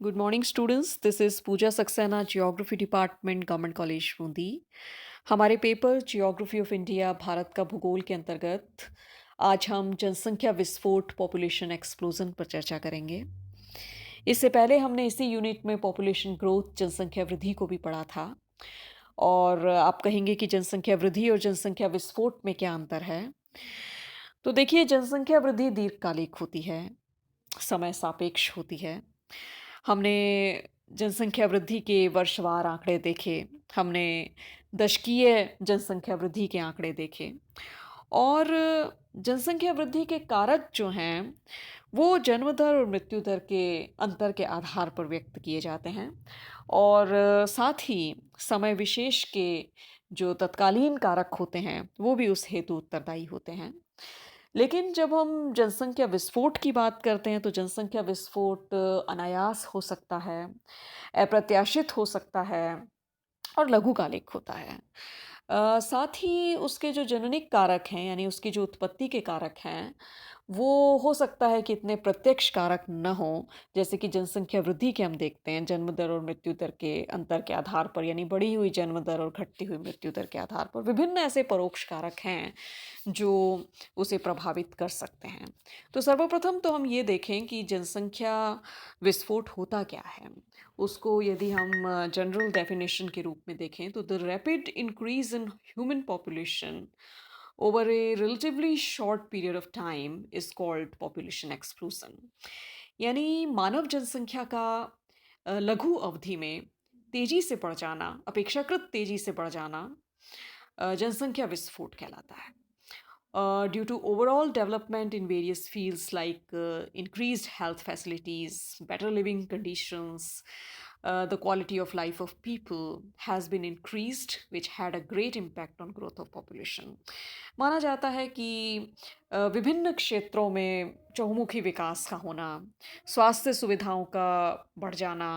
Good morning, students. This is Pooja Saxena, Geography Department, Government College, Bundi. हमारे paper geography of India Bharat का भूगोल के अंतर्गत आज हम जनसंख्या विस्फोट पॉपुलेशन एक्सप्लोजन पर चर्चा करेंगे। इससे पहले हमने इसी यूनिट में पॉपुलेशन ग्रोथ जनसंख्या वृद्धि को भी पढ़ा था। और आप कहेंगे कि जनसंख्या वृद्धि और जनसंख्या विस्फोट में क्या अंतर है। तो देखिए, जनसंख्या वृद्धि दीर्घकालिक होती है, समय सापेक्ष होती है। हमने जनसंख्या वृद्धि के वर्षवार आंकड़े देखे, हमने दशकीय जनसंख्या वृद्धि के आंकड़े देखे और जनसंख्या वृद्धि के कारक जो हैं वो जन्म दर और मृत्यु दर के अंतर के आधार पर व्यक्त किए जाते हैं और साथ ही समय विशेष के जो तत्कालीन कारक होते हैं वो भी उस हेतु उत्तरदायी होते हैं। लेकिन जब हम जनसंख्या विस्फोट की बात करते हैं तो जनसंख्या विस्फोट अनायास हो सकता है, अप्रत्याशित हो सकता है और लघुकालिक होता है। साथ ही उसके जो जननिक कारक हैं यानी उसकी जो उत्पत्ति के कारक हैं वो हो सकता है कि इतने प्रत्यक्ष कारक न हो, जैसे कि जनसंख्या वृद्धि के हम देखते हैं जन्म दर और मृत्यु दर के अंतर के आधार पर, यानी बढ़ी हुई जन्म दर और घटती हुई मृत्यु दर के आधार पर विभिन्न ऐसे परोक्ष कारक हैं जो उसे प्रभावित कर सकते हैं। तो सर्वप्रथम तो हम ये देखें कि जनसंख्या विस्फोट होता क्या है। उसको यदि हम जनरल डेफिनेशन के रूप में देखें तो the rapid increase in human population over A relatively short period of time is called population explosion. यानी मानव जनसंख्या का लघु अवधि में तेजी से बढ़ जाना, अपेक्षाकृत तेजी से बढ़ जाना जनसंख्या विस्फोट कहलाता है। Due to overall development in various fields like increased health facilities, better living conditions, the quality of life of people has been increased, which had a great impact on growth of population. माना जाता है कि विभिन्न क्षेत्रों में चहुमुखी विकास का होना, स्वास्थ्य सुविधाओं का बढ़ जाना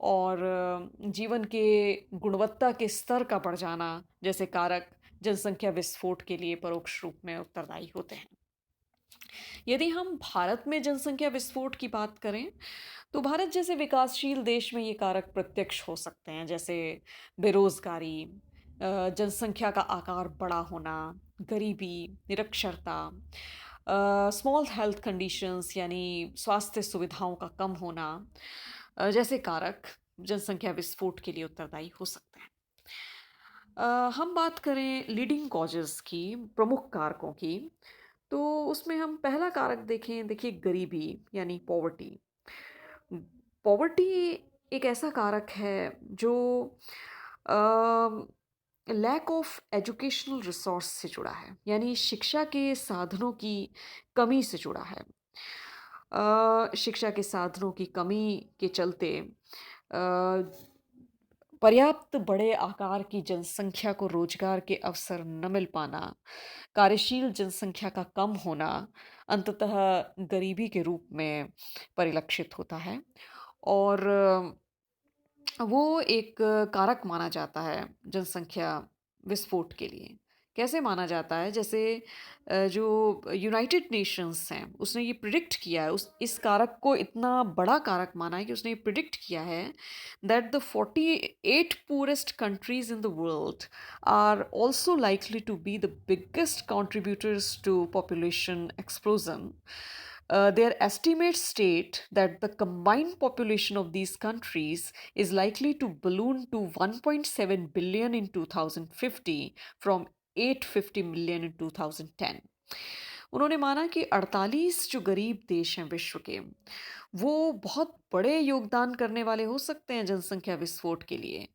और जीवन के गुणवत्ता के स्तर का बढ़ जाना जैसे कारक जनसंख्या विस्फोट के लिए परोक्ष रूप में उत्तरदायी होते हैं। यदि हम भारत में जनसंख्या विस्फोट की बात करें तो भारत जैसे विकासशील देश में ये कारक प्रत्यक्ष हो सकते हैं, जैसे बेरोजगारी, जनसंख्या का आकार बड़ा होना, गरीबी, निरक्षरता, स्मॉल हेल्थ कंडीशंस यानी स्वास्थ्य सुविधाओं का कम होना जैसे कारक जनसंख्या विस्फोट के लिए उत्तरदायी हो सकते हैं। हम बात करें लीडिंग कॉजेज़ की, प्रमुख कारकों की, तो उसमें हम पहला कारक देखें, देखिए गरीबी यानी पॉवर्टी। पॉवर्टी एक ऐसा कारक है जो लैक ऑफ एजुकेशनल रिसोर्स से जुड़ा है, यानी शिक्षा के साधनों की कमी से जुड़ा है। शिक्षा के साधनों की कमी के चलते पर्याप्त बड़े आकार की जनसंख्या को रोजगार के अवसर न मिल पाना, कार्यशील जनसंख्या का कम होना अंततः गरीबी के रूप में परिलक्षित होता है और वो एक कारक माना जाता है जनसंख्या विस्फोट के लिए। कैसे माना जाता है? जैसे जो यूनाइटेड नेशंस हैं, उसने ये प्रिडिक्ट किया है, उस इस कारक को इतना बड़ा कारक माना है कि उसने ये प्रिडिक्ट किया है that the 48 poorest countries in the world are also likely to be the biggest contributors to population explosion. Their estimates state that the combined population of these countries is likely to balloon to 1.7 billion in 2050 from 850 million in 2010. उन्होंने माना कि 48 जो गरीब देश हैं विश्व के, वो बहुत बड़े योगदान करने वाले हो सकते हैं जनसंख्या विस्फोट के लिए।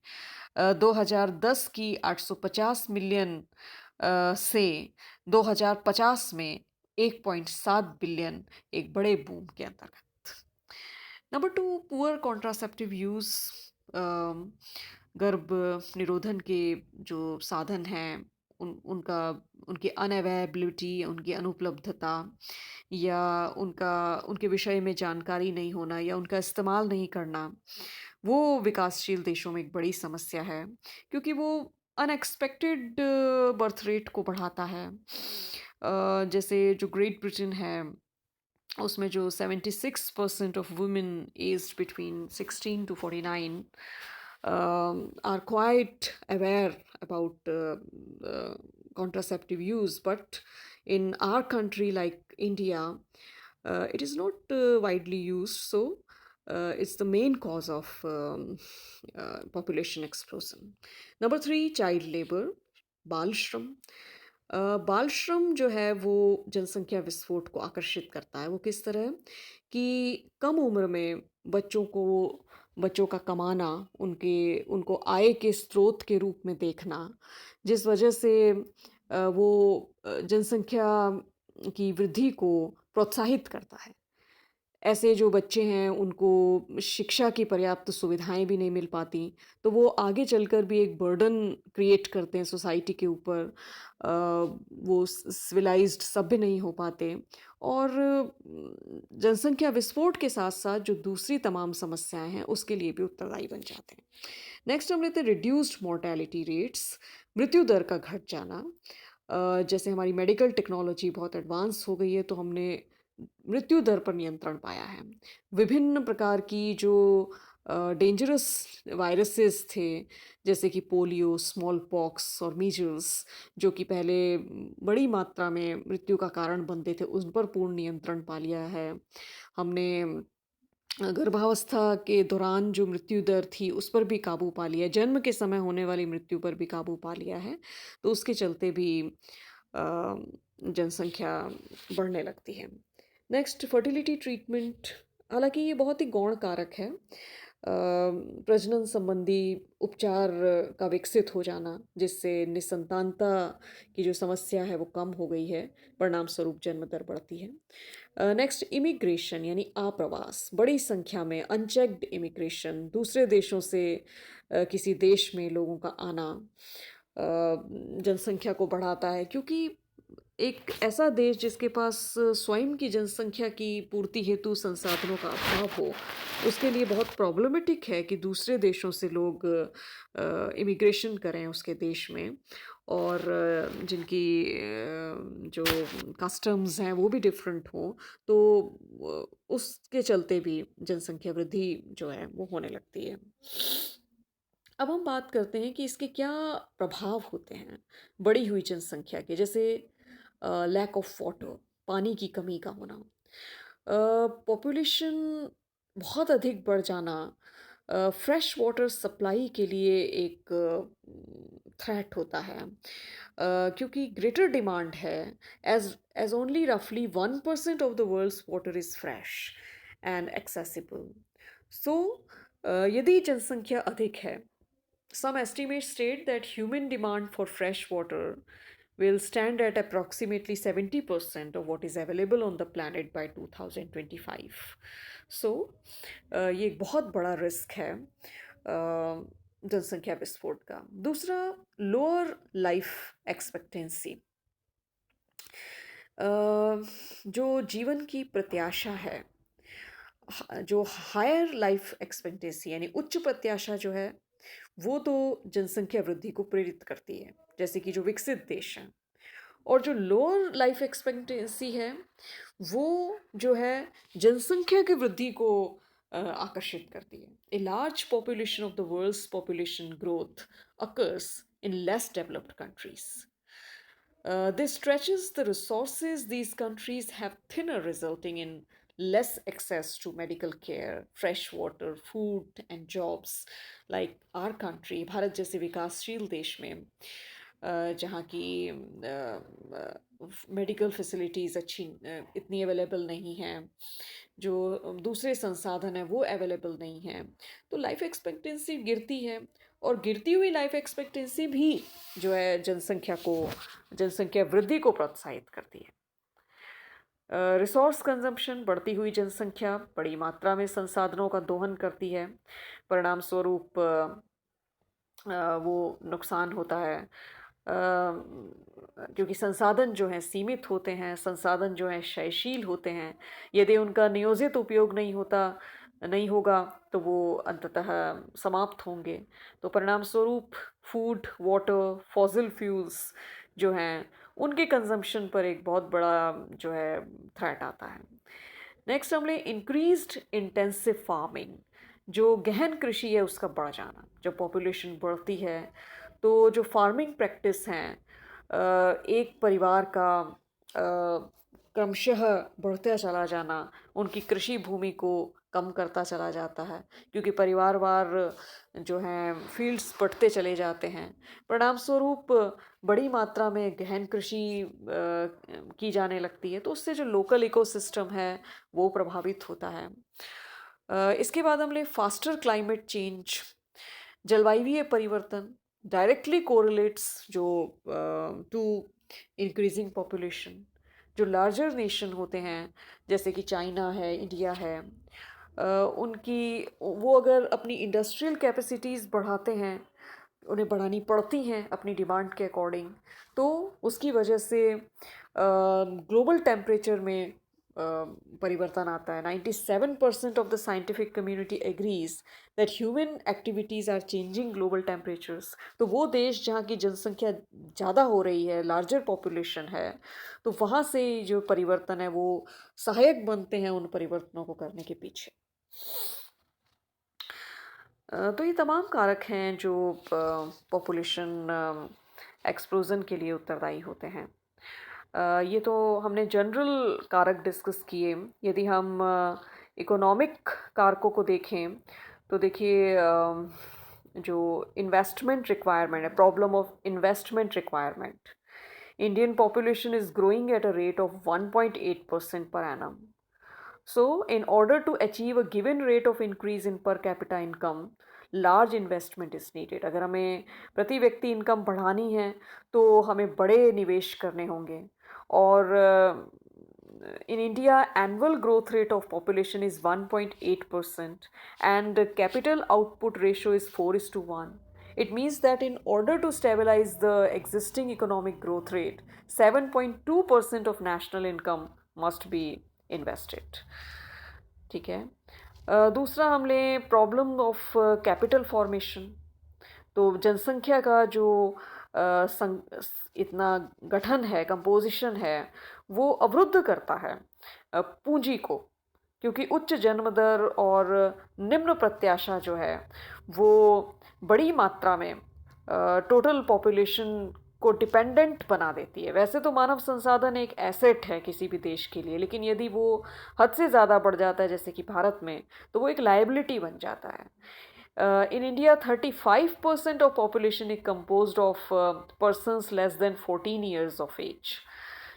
2010 की 850 मिलियन से 2050 में 1.7 बिलियन एक बड़े बूम के अंतर्गत। Number two, poor contraceptive use, गर्भ निरोधन के जो साधन हैं उनका उनकी अनअवेलेबिलिटी, उनकी अनुपलब्धता या उनका उनके विषय में जानकारी नहीं होना या उनका इस्तेमाल नहीं करना, वो विकासशील देशों में एक बड़ी समस्या है क्योंकि वो अनएक्सपेक्टेड बर्थ रेट को बढ़ाता है। जैसे जो ग्रेट ब्रिटेन है उसमें जो 76% of women aged between 16 to 49 are quite aware about contraceptive use, but in our country like India, it is not widely used, so it's the main cause of population explosion. Number three, child labor, बाल श्रम. बाल श्रम जो है वो जनसंख्या विस्फोट को आकर्षित करता है. वो किस तरह कि कम उम्र में बच्चों का कमाना, उनको आय के स्रोत के रूप में देखना, जिस वजह से वो जनसंख्या की वृद्धि को प्रोत्साहित करता है. ऐसे जो बच्चे हैं उनको शिक्षा की पर्याप्त सुविधाएं भी नहीं मिल पाती, तो वो आगे चलकर भी एक बर्डन क्रिएट करते हैं सोसाइटी के ऊपर. वो सिविलाइज्ड सभ्य नहीं हो पाते, और जनसंख्या विस्फोट के साथ साथ जो दूसरी तमाम समस्याएं हैं उसके लिए भी उत्तरदायी बन जाते हैं. नेक्स्ट हम लेते हैं रिड्यूस्ड मोर्टेलिटी रेट्स, मृत्यु दर का घट जाना. जैसे हमारी मेडिकल टेक्नोलॉजी बहुत एडवांस हो गई है, तो हमने मृत्यु दर पर नियंत्रण पाया है. विभिन्न प्रकार की जो डेंजरस वायरसेस थे, जैसे कि पोलियो, स्मॉल पॉक्स और मीजल्स, जो कि पहले बड़ी मात्रा में मृत्यु का कारण बनते थे, उन पर पूर्ण नियंत्रण पा लिया है हमने. गर्भावस्था के दौरान जो मृत्यु दर थी उस पर भी काबू पा लिया, जन्म के समय होने वाली मृत्यु पर भी काबू पा लिया है. तो उसके चलते भी जनसंख्या बढ़ने लगती है. Next, fertility treatment. हालांकि ये बहुत ही गौण कारक है. प्रजनन संबंधी उपचार का विकसित हो जाना, जिससे निसंतानता की जो समस्या है वो कम हो गई है, परिणाम स्वरूप जन्म दर बढ़ती है. नेक्स्ट, इमिग्रेशन यानी आप्रवास. बड़ी संख्या में अनचेक्ड इमिग्रेशन, दूसरे देशों से किसी देश में लोगों का आना जनसंख्या को बढ़ाता है, क्योंकि एक ऐसा देश जिसके पास स्वयं की जनसंख्या की पूर्ति हेतु संसाधनों का अभाव हो, उसके लिए बहुत प्रॉब्लमेटिक है कि दूसरे देशों से लोग इमिग्रेशन करें उसके देश में, और जिनकी जो कस्टम्स हैं वो भी डिफरेंट हो, तो उसके चलते भी जनसंख्या वृद्धि जो है वो होने लगती है. अब हम बात करते हैं कि इसके क्या प्रभाव होते हैं बढ़ी हुई जनसंख्या के. जैसे लैक ऑफ वाटर, पानी की कमी का होना, पॉपुलेशन बहुत अधिक बढ़ जाना, फ्रेश वाटर सप्लाई के लिए एक थ्रेट होता है, क्योंकि ग्रेटर डिमांड है. एज ओनली रफली 1% of the world's water is fresh and accessible. So यदि जनसंख्या अधिक है, some estimates state that human demand for fresh water will stand at approximately 70% of what is available on the planet by 2025. So, ये एक बहुत बड़ा risk है जनसंख्या विस्फोट का. दूसरा, लोअर लाइफ एक्सपेक्टेंसी. जो जीवन की प्रत्याशा है, जो हायर लाइफ एक्सपेक्टेंसी यानी उच्च प्रत्याशा जो है, वो तो जनसंख्या वृद्धि को प्रेरित करती है, जैसे कि जो विकसित देश हैं. और जो लोअर लाइफ एक्सपेक्टेंसी है, वो जो है जनसंख्या की वृद्धि को आकर्षित करती है. A large population of the world's population growth occurs in less developed countries. This stretches the resources these countries have thinner, resulting in less access to medical care, fresh water, food, and jobs. Like our country, Bharat जैसे विकासशील देश में, जहाँ की medical facilities अच्छी इतनी available नहीं हैं, जो दूसरे संसाधन हैं वो अवेलेबल नहीं हैं, तो लाइफ एक्सपेक्टेंसी गिरती है. और गिरती हुई लाइफ एक्सपेक्टेंसी भी जो है जनसंख्या वृद्धि को प्रोत्साहित करती है. रिसोर्स कंजम्पशन, बढ़ती हुई जनसंख्या बड़ी मात्रा में संसाधनों का दोहन करती है, परिणाम स्वरूप वो नुकसान होता है, क्योंकि संसाधन जो हैं सीमित होते हैं, संसाधन जो हैं क्षयशील होते हैं. यदि उनका नियोजित उपयोग नहीं होगा तो वो अंततः समाप्त होंगे. तो परिणाम स्वरूप फूड, वाटर, फॉसिल फ्यूल्स जो हैं उनके कंजम्पशन पर एक बहुत बड़ा जो है थ्रेट आता है. नेक्स्ट हम ले इंक्रीज्ड इंटेंसिव फार्मिंग, जो गहन कृषि है उसका बढ़ जाना। जब पॉपुलेशन बढ़ती है तो जो फार्मिंग प्रैक्टिस हैं एक परिवार का क्रमशः बढ़ता चला जाना उनकी कृषि भूमि को कम करता चला जाता है, क्योंकि परिवारवार जो हैं फील्ड्स बढ़ते चले जाते हैं। परिणाम स्वरूप बड़ी मात्रा में गहन कृषि की जाने लगती है, तो उससे जो लोकल इकोसिस्टम है वो प्रभावित होता है। इसके बाद हम ले फास्टर क्लाइमेट चेंज, जलवायुवीय परिवर्तन डायरेक्टली कोरिलेट्स जो टू इंक्रीजिंग पॉपुलेशन। जो लार्जर नेशन होते हैं जैसे कि चाइना है, इंडिया है, उनकी वो अगर अपनी इंडस्ट्रियल कैपेसिटीज़ बढ़ाते हैं, उन्हें बढ़ानी पड़ती हैं अपनी डिमांड के अकॉर्डिंग, तो उसकी वजह से ग्लोबल टेम्परेचर में परिवर्तन आता है। 97% of the scientific community agrees that human activities are changing global temperatures. तो वो देश जहाँ की जनसंख्या ज़्यादा हो रही है, लार्जर पॉपुलेशन है, तो वहाँ से जो परिवर्तन है वो सहायक बनते हैं उन परिवर्तनों को करने के पीछे। तो ये तमाम कारक हैं जो पॉपुलेशन एक्सप्लोजन के लिए उत्तरदायी होते हैं। ये तो हमने जनरल कारक डिस्कस किए। यदि हम इकोनॉमिक कारकों को देखें तो देखिए जो इन्वेस्टमेंट रिक्वायरमेंट है, problem of investment requirement, Indian population is growing at a rate of 1.8% per annum. So, in order to achieve a given rate of increase in per capita income, large investment is needed. अगर हमें प्रति व्यक्ति income बढ़ानी है तो हमें बड़े निवेश करने होंगे। और in India, annual growth rate of population is 1.8% and capital output ratio is 4:1. It means that in order to stabilize the existing economic growth rate, 7.2% of national income must be invested. ठीक है। दूसरा हम लें problem of capital formation. तो जनसंख्या का जो इतना गठन है, कंपोजिशन है, वो अवरुद्ध करता है पूंजी को, क्योंकि उच्च जन्म दर और निम्न प्रत्याशा जो है वो बड़ी मात्रा में टोटल पॉपुलेशन को डिपेंडेंट बना देती है। वैसे तो मानव संसाधन एक एसेट है किसी भी देश के लिए, लेकिन यदि वो हद से ज़्यादा बढ़ जाता है जैसे कि भारत में, तो वो एक लायबिलिटी बन जाता है। In India, 35% of population is composed of persons less than 14 years of age.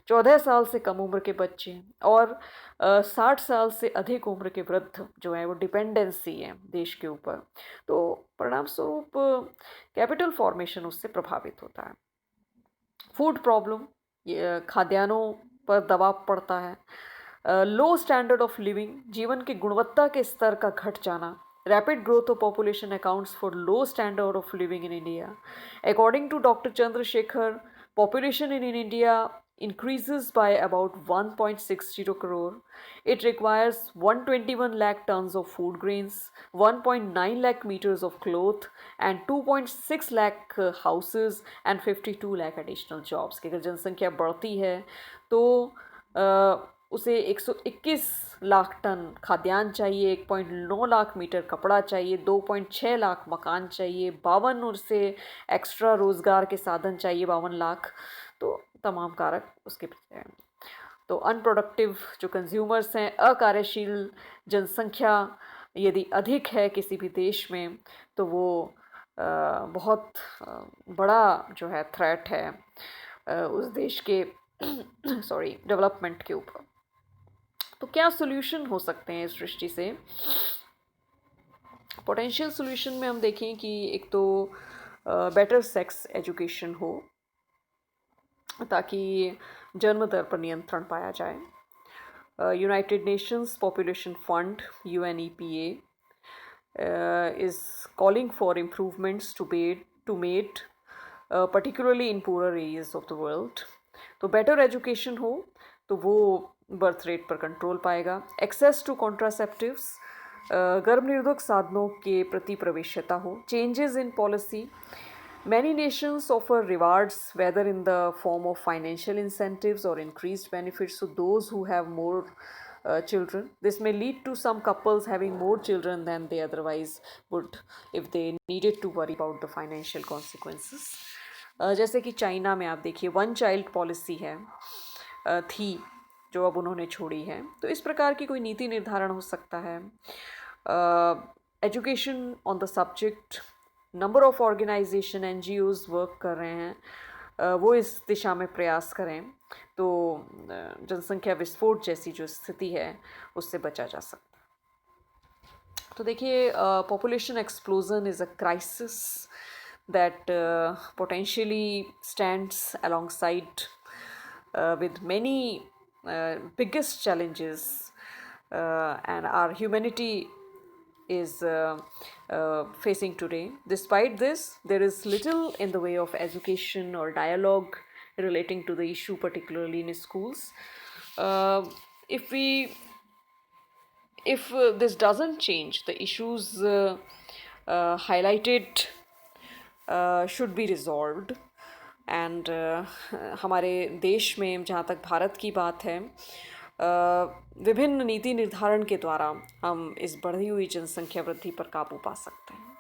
14 साल से कम उम्र के बच्चे और 60 साल से अधिक उम्र के वृद्ध जो है वो डिपेंडेंसी है देश के ऊपर। तो परिणाम स्वरूप कैपिटल फॉर्मेशन उससे प्रभावित होता है। फूड प्रॉब्लम, खाद्यान्नों पर दबाव पड़ता है। लो स्टैंडर्ड ऑफ लिविंग, जीवन की गुणवत्ता के स्तर का घट जाना। Rapid growth of population accounts for low standard of living in India. According to Dr. Chandrasekhar, population in India increases by about 1.60 crore. It requires 121 lakh tons of food grains, 1.9 lakh meters of cloth, and 2.6 lakh houses and 52 lakh additional jobs. कि अगर जनसंख्या बढ़ती है तो उसे 121 lakh ton खाद्यान्न चाहिए, 1.9 lakh metre कपड़ा चाहिए, 2.6 लाख मकान चाहिए, 52 से एक्स्ट्रा रोज़गार के साधन चाहिए, 52 लाख। तो तमाम कारक उसके पीछे हैं। तो अनप्रोडक्टिव जो कंज्यूमर्स हैं, अकार्यशील जनसंख्या यदि अधिक है किसी भी देश में तो वो बहुत बड़ा जो है थ्रेट है उस देश के डेवलपमेंट के ऊपर। तो क्या सोल्यूशन हो सकते हैं इस दृष्टि से? पोटेंशियल सोल्यूशन में हम देखें कि एक तो बेटर सेक्स एजुकेशन हो ताकि जन्म दर पर नियंत्रण पाया जाए। United Nations population fund UNEPA is calling for improvements to made particularly in poorer areas of the world. तो बेटर एजुकेशन हो तो वो बर्थ रेट पर कंट्रोल पाएगा। एक्सेस टू कॉन्ट्रासेप्टिव्स, गर्भ निरोधक साधनों के प्रति प्रवेश्यता हो। Changes in policy, many Nations offer rewards whether in the form of financial incentives or increased benefits to those who have more children. This may lead to some couples having more children than they otherwise would if they needed to worry about the financial consequences. जैसे कि China में आप देखिए 1 child policy है थी जो अब उन्होंने छोड़ी है, तो इस प्रकार की कोई नीति निर्धारण हो सकता है. Education on the subject, number of organisation NGOs work कर रहे हैं, वो इस दिशा में प्रयास करें तो जनसंख्या विस्फोट जैसी जो स्थिति है उससे बचा जा सकता है. तो देखिए population explosion is a crisis that potentially stands alongside with many biggest challenges, and our humanity is facing today. Despite this, there is little in the way of education or dialogue relating to the issue, particularly in schools. If this doesn't change, the issues highlighted should be resolved. And हमारे देश में जहाँ तक भारत की बात है, विभिन्न नीति निर्धारण के द्वारा हम इस बढ़ी हुई जनसंख्या वृद्धि पर काबू पा सकते हैं.